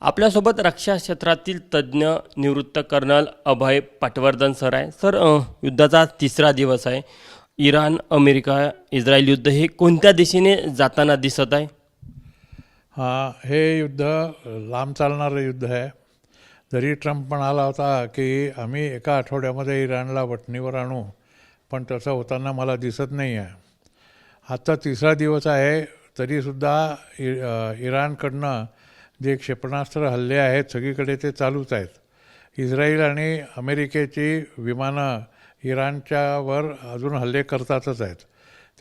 आपल्यासोबत रक्षा क्षेत्रातील तज्ज्ञ निवृत्त कर्नल अभय पटवर्धन सर आहे. सर, युद्धाचा तिसरा दिवस आहे. इराण, अमेरिका, इस्रायल युद्ध हे कोणत्या दिशेने जाताना दिसत आहे? हे युद्ध लांब चालणारं युद्ध आहे. जरी ट्रम्प म्हणाला होता की आम्ही एका आठवड्यामध्ये इराणला वठणीवर आणू, पण तसं होताना मला दिसत नाही आहे. आजचा तिसरा दिवस आहे, तरीसुद्धा इराणकडनं जे क्षेपणास्त्र हल्ले आहेत सगळीकडे ते चालूच आहेत. इस्रायल आणि अमेरिकेची विमानं इराणच्यावर अजून हल्ले करतातच आहेत.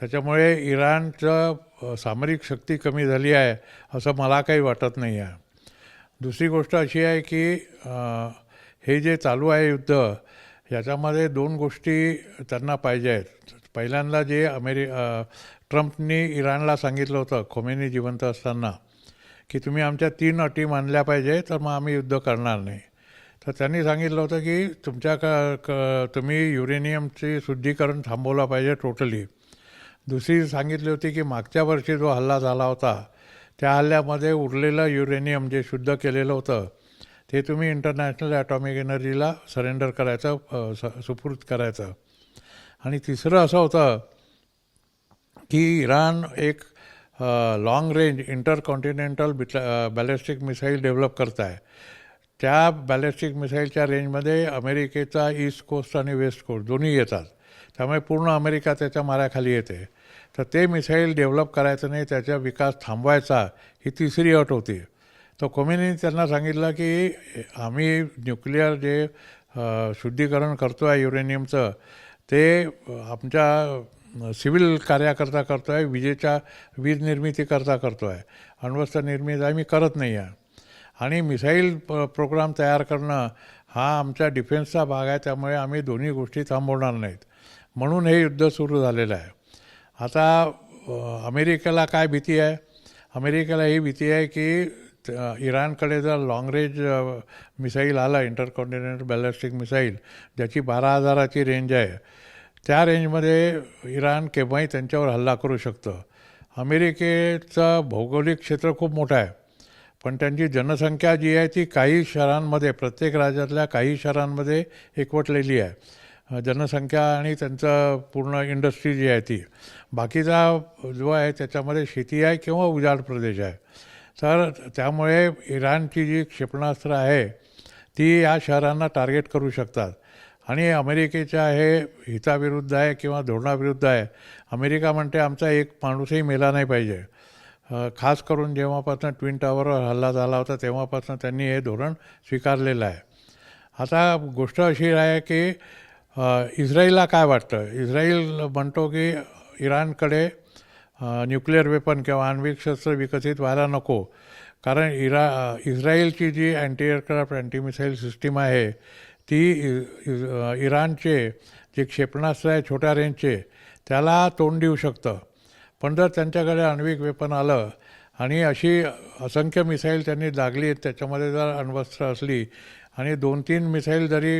त्याच्यामुळे इराणचं सामरिक शक्ती कमी झाली आहे असं मला काही वाटत नाही आहे. दुसरी गोष्ट अशी आहे की हे जे चालू आहे युद्ध, याच्यामध्ये दोन गोष्टी त्यांना पाहिजे आहेत. पहिल्यांदा जे ट्रम्पनी इराणला सांगितलं होतं खोमेनी जिवंत असताना की तुम्ही आमच्या 3 अटी मानल्या पाहिजे तर मग आम्ही युद्ध करणार नाही. तर त्यांनी सांगितलं होतं की तुम्ही युरेनियमची शुद्धीकरण थांबवलं पाहिजे टोटली. दुसरी सांगितली होती की मागच्या वर्षी जो हल्ला झाला होता त्या हल्ल्यामध्ये उरलेलं युरेनियम जे शुद्ध केलेलं होतं ते तुम्ही इंटरनॅशनल ॲटॉमिक एनर्जीला सरेंडर करायचं, सुपूर्द करायचं. आणि तिसरं असं होतं की इराण एक long range intercontinental ballistic missile develop करत आहे. त्या बॅलिस्टिक मिसाईलच्या रेंजमध्ये अमेरिकेचा ईस्ट कोस्ट आणि वेस्ट कोस्ट दोन्ही येतात. त्यामुळे पूर्ण अमेरिका त्याच्या माऱ्याखाली येते. तर ते मिसाईल डेव्हलप करायचं नाही, त्याचा विकास थांबवायचा, ही तिसरी अट होती. तर खोमेनीने त्यांना सांगितलं की आम्ही न्यूक्लिअर जे शुद्धीकरण करतो आहे युरेनियमचं ते आमच्या सिव्हिल कार्याकरता करतो आहे, वीज निर्मिती करतो आहे, अण्वस्त्र निर्मिती आम्ही करत नाही आहे. आणि मिसाईल प्रोग्राम तयार करणं हा आमच्या डिफेन्सचा भाग आहे. त्यामुळे आम्ही दोन्ही गोष्टी थांबवणार नाहीत. म्हणून हे युद्ध सुरू झालेलं आहे. आता अमेरिकेला काय भीती आहे? अमेरिकेला ही भीती आहे की इराणकडे जर लाँग रेंज मिसाईल आला, इंटरकॉन्टिनेंटल बॅलिस्टिक मिसाईल ज्याची 12,000ची रेंज आहे, त्या रेंजमध्ये इराण केव्हाही त्यांच्यावर हल्ला करू शकतं. अमेरिकेचं भौगोलिक क्षेत्र खूप मोठं आहे, पण त्यांची जनसंख्या जी आहे ती काही शहरांमध्ये, प्रत्येक राज्यातल्या काही शहरांमध्ये एकवटलेली आहे जनसंख्या, आणि त्यांचं पूर्ण इंडस्ट्री जी आहे ती. बाकीचा जो आहे त्याच्यामध्ये शेती आहे किंवा उजाड प्रदेश आहे. तर त्यामुळे इराणची जी क्षेपणास्त्र आहे ती या शहरांना टार्गेट करू शकतात. आणि अमेरिकेच्या हे हिताविरुद्ध आहे किंवा धोरणाविरुद्ध आहे. अमेरिका म्हणते आमचा एक माणूसही मेला नाही पाहिजे. खास करून जेव्हापासून ट्विन टॉवरवर हल्ला झाला होता तेव्हापासून त्यांनी हे धोरण स्वीकारलेलं आहे. आता गोष्ट अशी आहे की इस्राईलला काय वाटतं? इस्राईल म्हणतो की इराणकडे न्यूक्लिअर वेपन किंवा आण्विक शस्त्र विकसित व्हायला नको, कारण इस्राईलची जी anti aircraft anti missile system आहे ती इराणचे जे क्षेपणास्त्र आहे छोट्या रेंजचे त्याला तोंड देऊ शकतं. पण जर त्यांच्याकडे आण्विक वेपन आलं आणि अशी असंख्य मिसाईल त्यांनी दागली, त्याच्यामध्ये जर अण्वस्त्र असली आणि 2-3 मिसाईल जरी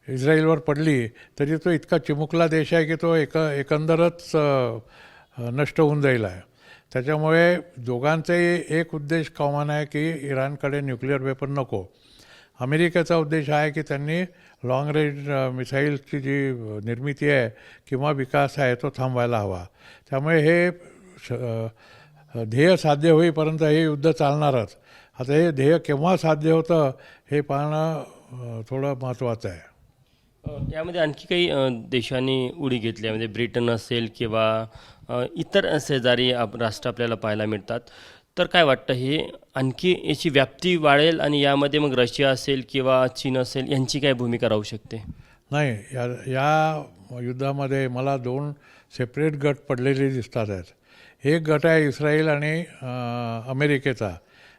इस्राईलवर पडली तरी तो इतका चिमुकला देश आहे की तो एकंदरच नष्ट होऊन जाईल आहे. त्याच्यामुळे दोघांचाही एक उद्देश कॉमन आहे की इराणकडे न्यूक्लिअर वेपन नको. अमेरिकेचा उद्देश आहे की त्यांनी लाँग रेंज मिसाईलची जी निर्मिती आहे किंवा विकास आहे तो थांबवायला हवा. त्यामुळे हे ध्येय साध्य होईपर्यंत हे युद्ध चालणारच. आता हे ध्येय केव्हा साध्य होतं हे पाहणं थोडं महत्त्वाचं आहे. यामध्ये आणखी काही देशांनी उडी घेतली आहे, म्हणजे ब्रिटन असेल किंवा इतर शेजारी राष्ट्र आपल्याला पाहायला मिळतात. तर काय वाटतं, हे आणखी याची व्याप्ती वाढेल आणि यामध्ये मग रशिया असेल किंवा चीन असेल यांची काय भूमिका राहू शकते? नाही, या युद्धामध्ये मला 2 सेपरेट गट पडलेले दिसतात आहेत. एक गट आहे इस्रायल आणि अमेरिकेचा.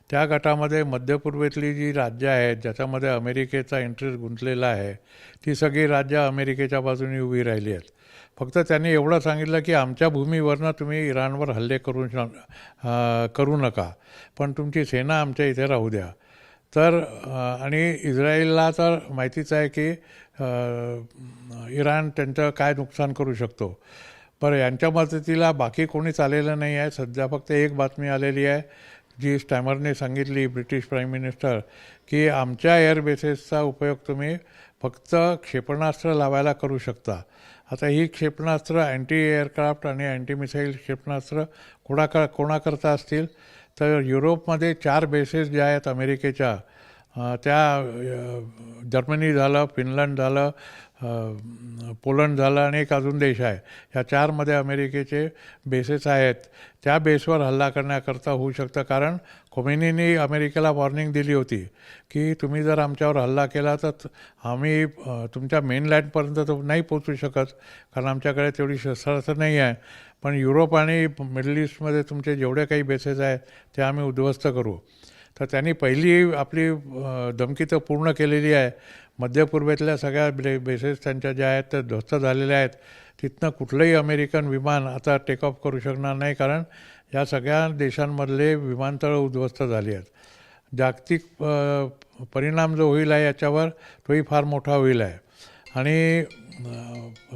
त्या गटामध्ये मध्य पूर्वेतली जी राज्य आहेत ज्याच्यामध्ये अमेरिकेचा इंटरेस्ट गुंतलेला आहे ती सगळी राज्य अमेरिकेच्या बाजूने उभी राहिली आहेत. फक्त त्यांनी एवढं सांगितलं की आमच्या भूमीवरनं तुम्ही इराणवर हल्ले करू नका, पण तुमची सेना आमच्या इथे राहू द्या. तर आणि इस्रायलला तर माहितीच आहे की इराण त्यांचं काय नुकसान करू शकतो. पण यांच्या मदतीला बाकी कोणीच आलेलं नाही आहे. सध्या फक्त एक बातमी आलेली आहे जी स्टॅमरने सांगितली ब्रिटिश प्राईम मिनिस्टर की आमच्या एअरबेसेसचा उपयोग तुम्ही फक्त क्षेपणास्त्र लावायला करू शकता. आता ही क्षेपणास्त्र अँटी एअरक्राफ्ट आणि अँटी मिसाईल क्षेपणास्त्र कोणाकरता असतील तर युरोपमध्ये 4 बेसेस ज्या आहेत अमेरिकेच्या त्या जर्मनी झालं, फिनलंड झालं, पोलंड झालं आणि एक अजून देश आहे. ह्या 4मध्ये अमेरिकेचे बेसेस आहेत. त्या बेसवर हल्ला करण्याकरता होऊ शकतं. कारण खोमेनींनी अमेरिकेला वॉर्निंग दिली होती की तुम्ही जर आमच्यावर हल्ला केला तर आम्ही तुमच्या मेनलँडपर्यंत तर नाही पोचू शकत कारण आमच्याकडे तेवढी शस्त्रास्त्र नाही आहे, पण युरोप आणि मिडल ईस्टमध्ये तुमचे जेवढे काही बेसेस आहेत ते आम्ही उद्ध्वस्त करू. तर त्यांनी पहिली आपली धमकी तर पूर्ण केलेली आहे. मध्य पूर्वेतल्या सगळ्या बेसेस त्यांच्या ज्या आहेत त्या ध्वस्त झालेल्या आहेत. तिथनं कुठलंही अमेरिकन विमान आता टेक ऑफ करू शकणार नाही कारण या सगळ्या देशांमधले विमानतळं उद्ध्वस्त झाली आहेत. जागतिक परिणाम जो होईल आहे याच्यावर तोही फार मोठा होईल आहे. आणि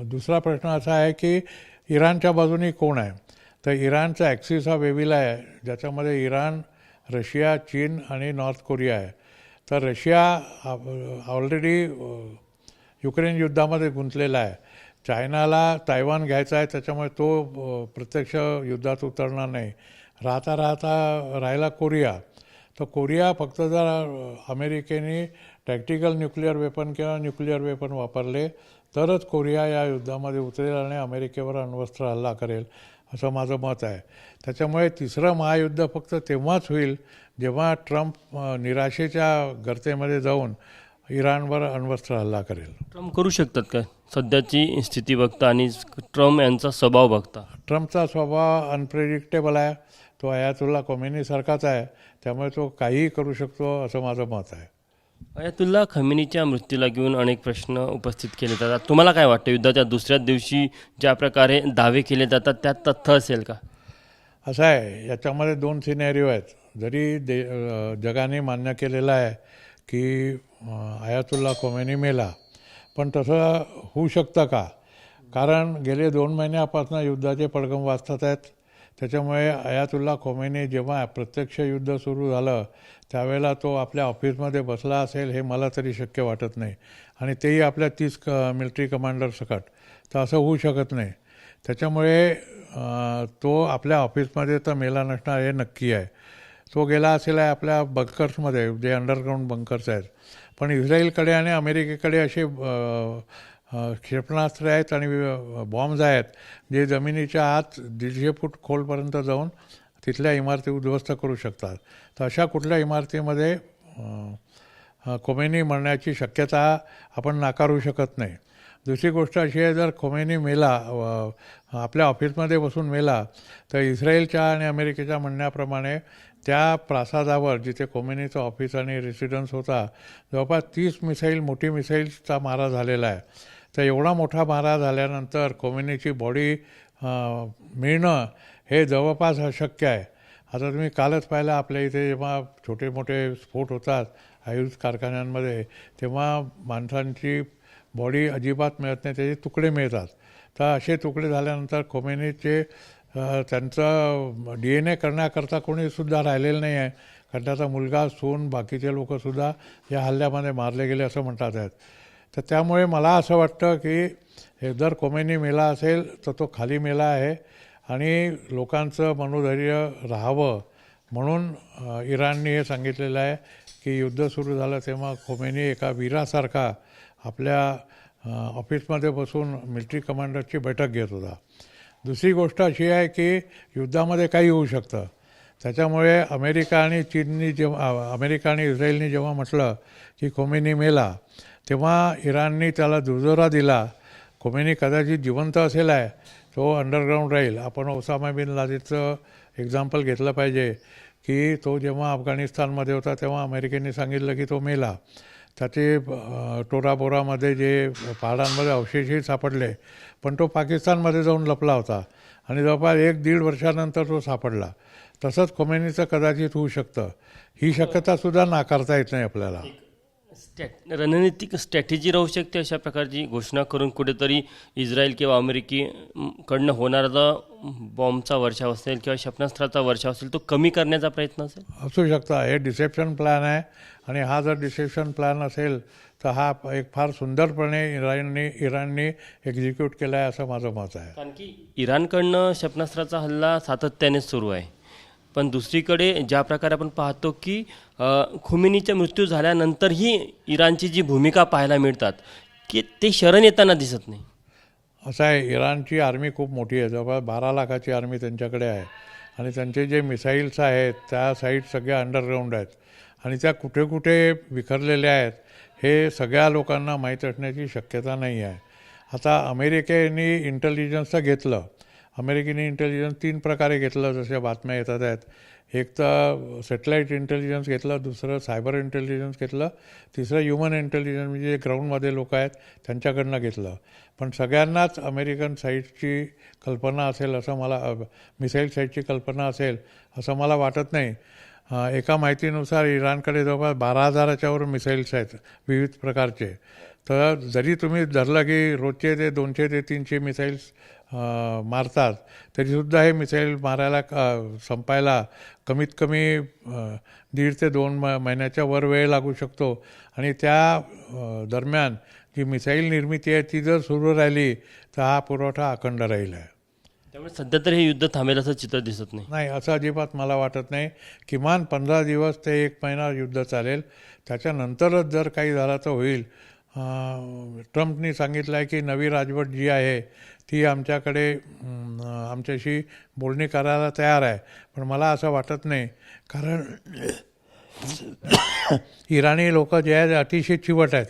दुसरा प्रश्न असा आहे की इराणच्या बाजूनी कोण आहे. तर इराणचा ॲक्सिस हा वेविला आहे ज्याच्यामध्ये इराण, रशिया, चीन आणि नॉर्थ कोरिया आहे. तर रशिया ऑलरेडी युक्रेन युद्धामध्ये गुंतलेला आहे. चायनाला तायवान घ्यायचा आहे त्याच्यामुळे तो प्रत्यक्ष युद्धात उतरणार नाही. राहता राहिला कोरिया. तर कोरिया फक्त जर अमेरिकेने टॅक्टिकल न्यूक्लिअर वेपन किंवा न्यूक्लिअर वेपन वापरले तरच कोरिया या युद्धामध्ये उतरेल आणि अमेरिकेवर अण्वस्त्र हल्ला करेल असं माझं मत आहे. त्याच्यामुळे तिसरं महायुद्ध फक्त तेव्हाच होईल जेव्हा ट्रम्प निराशेच्या गर्तेमध्ये जाऊन इराणवर अण्वस्त्र हल्ला करेल. ट्रम्प करू शकतात का सध्याची स्थिती बघता आणि ट्रम्प यांचा स्वभाव बघता? ट्रम्पचा स्वभाव अनप्रेडिक्टेबल आहे. तो अयातुल्ला खोमेनीसारखाच आहे. त्यामुळे तो काहीही करू शकतो असं माझं मत आहे. अयातुल्ला खमेनीच्या मृत्यूला घेऊन अनेक प्रश्न उपस्थित केले जातात. तुम्हाला काय वाटतं युद्धाच्या दुसऱ्याच दिवशी ज्या प्रकारे दावे केले जातात त्यात तथ्य असेल का? असं आहे, याच्यामध्ये 2 सिनेरिओ आहेत. जरी जगाने मान्य केलेलं आहे की अयातुल्ला खोमेनी मेला, पण तसं होऊ शकतं का? कारण गेले 2 महिन्यापासून युद्धाचे पडघम वाजतात आहेत. त्याच्यामुळे अयातुल्ला खोमेनी जेव्हा प्रत्यक्ष युद्ध सुरू झालं त्यावेळेला तो आपल्या ऑफिसमध्ये बसला असेल हे मला तरी शक्य वाटत नाही. आणि तेही आपल्या 30 मिलिटरी कमांडर सकट. तर असं होऊ शकत नाही. त्याच्यामुळे तो आपल्या ऑफिसमध्ये तर मेला नसणार हे नक्की आहे. तो गेला असेल आहे आपल्या बंकर्समध्ये जे अंडरग्राऊंड बंकर्स आहेत. पण इस्रायलकडे आणि अमेरिकेकडे असे क्षेपणास्त्र आहेत आणि बॉम्ब्स आहेत जे जमिनीच्या आत 150 फूट खोलपर्यंत जाऊन तिथल्या इमारती उद्ध्वस्त करू शकतात. तर अशा कुठल्या इमारतीमध्ये खोमेनी मरण्याची शक्यता आपण नाकारू शकत नाही. दुसरी गोष्ट अशी आहे, जर खोमेनी मेला आपल्या ऑफिसमध्ये बसून मेला तर इस्रायलच्या आणि अमेरिकेच्या म्हणण्याप्रमाणे त्या प्रासादावर जिथे खोमेनीचं ऑफिस आणि रेसिडन्स होता जवळपास 30 मिसाईल मोठी मिसाईल्सचा मारा झालेला आहे. तर एवढा मोठा मारा झाल्यानंतर खोमेनीची बॉडी मिळणं हे जवळपास अशक्य आहे. आता तुम्ही कालच पाहिलं आपल्या इथे जेव्हा छोटे मोठे स्फोट होतात आयुध कारखान्यांमध्ये तेव्हा माणसांची बॉडी अजिबात मिळत नाही, त्याचे तुकडे मिळतात. तर असे तुकडे झाल्यानंतर खोमेनीचे त्यांचं DNA करण्याकरता कोणीसुद्धा राहिलेलं नाही आहे. कारण त्याचा मुलगा, सून, बाकीचे लोकंसुद्धा या हल्ल्यामध्ये मारले गेले असं म्हणतात आहेत. तर त्यामुळे मला असं वाटतं की जर खोमेनी मेला असेल तर तो खाली मेला आहे आणि लोकांचं मनोधैर्य राहावं म्हणून इराणने हे सांगितलेलं आहे की युद्ध सुरू झालं तेव्हा खोमेनी एका वीरासारखा आपल्या ऑफिसमध्ये बसून मिलिटरी कमांडरची बैठक घेत होता. दुसरी गोष्ट अशी आहे की युद्धामध्ये काही होऊ शकतं. त्याच्यामुळे अमेरिका आणि इस्रायलनी जेव्हा म्हटलं की खोमेनी मेला तेव्हा इराणनी त्याला दुजोरा दिला. खोमेनी कदाचित जिवंत असेल आहे, तो अंडरग्राऊंड राहील. आपण ओसामा बिन लादेनचं एक्झाम्पल घेतलं पाहिजे की तो जेव्हा अफगाणिस्तानमध्ये होता तेव्हा अमेरिकेने सांगितलं की तो मेला. त्याचे टोराबोरामध्ये जे पहाडांमध्ये अवशेषही सापडले, पण तो पाकिस्तानमध्ये जाऊन लपला होता आणि जवळपास 1-1.5 वर्षानंतर तो सापडला. तसंच खोमेनीचं कदाचित होऊ शकतं. ही शक्यतासुद्धा नाकारता येत नाही आपल्याला. रणनीतिक स्ट्रॅटेजी राहू शकते अशा प्रकारची घोषणा करून कुठेतरी इस्रायल किंवा कडनं होणारा जो बॉम्बचा वर्षाव असेल किंवा क्षेपणास्त्राचा वर्षाव असेल तो कमी करण्याचा प्रयत्न असेल. असू शकता. हे डिसेप्शन प्लॅन आहे आणि हा जर डिसेप्शन प्लॅन असेल तर हा एक फार सुंदरपणे इराणने एक्झिक्यूट केला आहे असं माझं मत आहे. कारण की इराणकडनं क्षेपणास्त्राचा हल्ला सातत्याने सुरू आहे, पण दुसरीकडे ज्या प्रकारे आपण पाहतो की खोमेनीचा मृत्यू झाल्यानंतरही इराणची जी भूमिका पाहायला मिळतात की ते शरण येताना दिसत नाही. असं आहे, इराणची आर्मी खूप मोठी आहे, जवळपास 12 लाखाची आर्मी त्यांच्याकडे आहे आणि त्यांचे जे मिसाईल्स आहेत त्या साईट सगळ्या अंडरग्राऊंड आहेत आणि त्या कुठे कुठे विखरलेल्या आहेत हे सगळ्या लोकांना माहीत असण्याची शक्यता नाही आहे. आता अमेरिकेने इंटेलिजन्सचं घेतलं. अमेरिकेने इंटेलिजन्स 3 प्रकारे घेतलं जशा बातम्या येतात आहेत. एक तर सॅटेलाईट इंटेलिजन्स घेतलं, दुसरं सायबर इंटेलिजन्स घेतलं, तिसरं ह्युमन इंटेलिजन्स म्हणजे जे ग्राउंडमध्ये लोक आहेत त्यांच्याकडनं घेतलं. पण सगळ्यांनाच अमेरिकन साईटची कल्पना असेल असं मला मिसाईल साईटची कल्पना असेल असं मला वाटत नाही. एका माहितीनुसार इराणकडे जवळपास 12,000च्या वर मिसाईल्स आहेत विविध प्रकारचे. तर जरी तुम्ही धरलं की रोजचे ते 200 ते 300 मिसाईल्स मारतात तरीसुद्धा हे मिसाईल मारायला संपायला कमीत कमी 1.5 ते 2 महिन्याच्या वर वेळ लागू शकतो आणि त्या दरम्यान जी मिसाईल निर्मिती आहे ती जर सुरू राहिली तर हा पुरवठा अखंड राहील आहे. त्यामुळे सध्या तर हे युद्ध थांबेल असं चित्र दिसत नाही. नाही, असं अजिबात मला वाटत नाही. किमान 15 दिवस ते 1 महिना युद्ध चालेल. त्याच्यानंतरच जर काही झालं तर होईल. ट्रम्पनी सांगितलं आहे की नवी राजवट जी आहे ती आमच्याशी बोलणी करायला तयार आहे, पण मला असं वाटत नाही. कारण इराणी लोक जे आहेत अतिशय चिवट आहेत.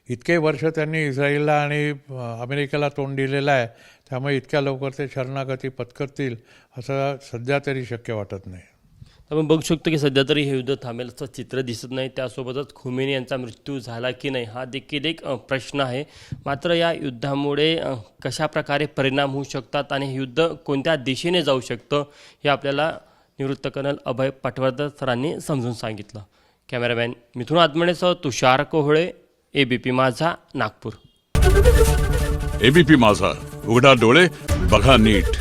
इतके वर्ष त्यांनी इस्रायलला आणि अमेरिकेला तोंड दिलेलं आहे, त्यामुळे इतक्या लवकर ते शरणागती पत्करतील असं सध्या तरी शक्य वाटत नाही. आपण बघू शकतो की सध्या तरी हे युद्ध थांबेल असं चित्र दिसत नाही. त्यासोबतच खोमेनी यांचा मृत्यू झाला की नाही हा देखील एक प्रश्न आहे. मात्र या युद्धामुळे कशा प्रकारे परिणाम होऊ शकतात आणि हे युद्ध कोणत्या दिशेने जाऊ शकतं हे आपल्याला निवृत्त कर्नल अभय पटवर्धन सरांनी समजून सांगितलं. कॅमेरामॅन मिथुन आत्मनेसह तुषार कोहळे, ABP माझा, नागपूर. ABP माझा, उघडा डोळे बघा नीट.